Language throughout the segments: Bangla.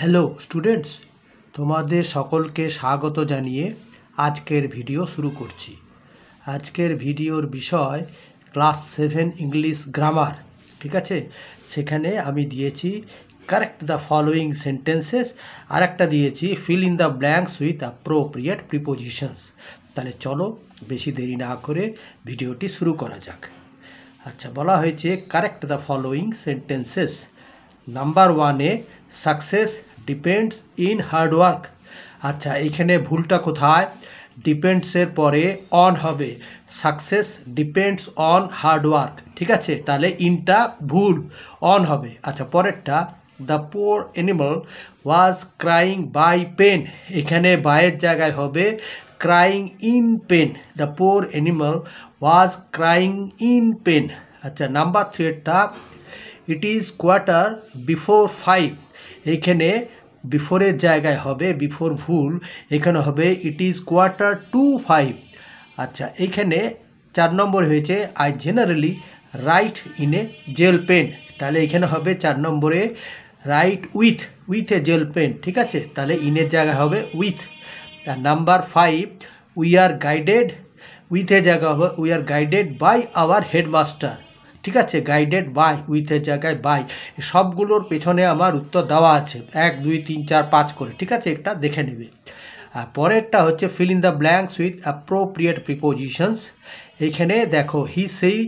হ্যালো স্টুডেন্টস, তোমাদের সকলকে স্বাগত জানিয়ে আজকের ভিডিও শুরু করছি। আজকের ভিডিওর বিষয় ক্লাস 7 ইংলিশ গ্রামার। ঠিক আছে, সেখানে আমি দিয়েছি কারেক্ট দ্য ফলোয়িং সেন্টেন্সেস, আর একটা দিয়েছি fill in the blanks with appropriate prepositions. তাহলে চলো বেশি দেরি না করে ভিডিওটি শুরু করা যাক। আচ্ছা, বলা হয়েছে correct the following sentences. Number 1-এ success depends in hard work. আচ্ছা, এইখানে ভুলটা কোথায়? ডিপেন্ডসের পরে অন হবে, success depends on hard work. ঠিক আছে, তাহলে ইনটা ভুল, অন হবে। আচ্ছা, পরেরটা the poor animal was crying by pain. এখানে বাইয়ের জায়গায় হবে crying in pain. The poor animal was crying in pain. আচ্ছা, নাম্বার 3-টা ইট ইজ কোয়ার্টার বিফোর 5। এইখানে বিফোরের জায়গায় হবে বিফোর ভুল, এখানে হবে ইট ইজ কোয়ার্টার টু 5। আচ্ছা, এইখানে 4 নম্বর হয়েছে I generally write in a gel pen. তাহলে এখানে হবে 4 নম্বরে write with a gel pen. ঠিক আছে, তাহলে ইনের জায়গায় হবে উইথ। আর নাম্বার 5 উই আর গাইডেড, উইথের জায়গা হবে we are guided by our headmaster. ঠিক আছে, গাইডেড বাই উইথের জায়গায় বাই। সবগুলোর পেছনে আমার উত্তর দেওয়া আছে 1 2 3 4 5 করে। ঠিক আছে, একটা দেখে নেবে। আর পরেরটা হচ্ছে fill in the blanks with appropriate prepositions. এইখানে দেখো হি সেই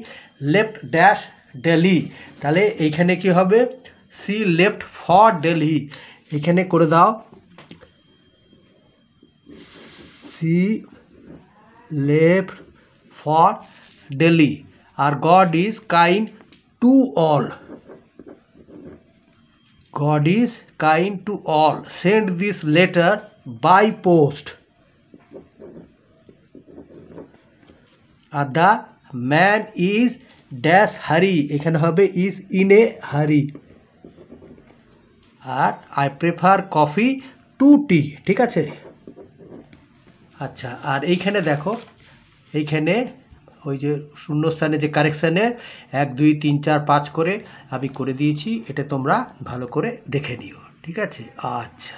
লেফট ড্যাশ দিল্লি। তাহলে এইখানে কি হবে? C left for Delhi. এখানে করে দাও সি লেফট ফর দিল্লি। আর God is kind to all, God is kind to all. Send this letter by post. আর the man is dash hurry. এখানে হবে ইজ ইন এ হারি। আর I prefer coffee to tea. ঠিক আছে। আচ্ছা, আর এইখানে দেখো, এইখানে ওই যে শূন্যস্থানে যে কারেকশানে 1 2 3 4 5 করে আমি করে দিয়েছি, এটা তোমরা ভালো করে দেখে নিও। ঠিক আছে, আচ্ছা।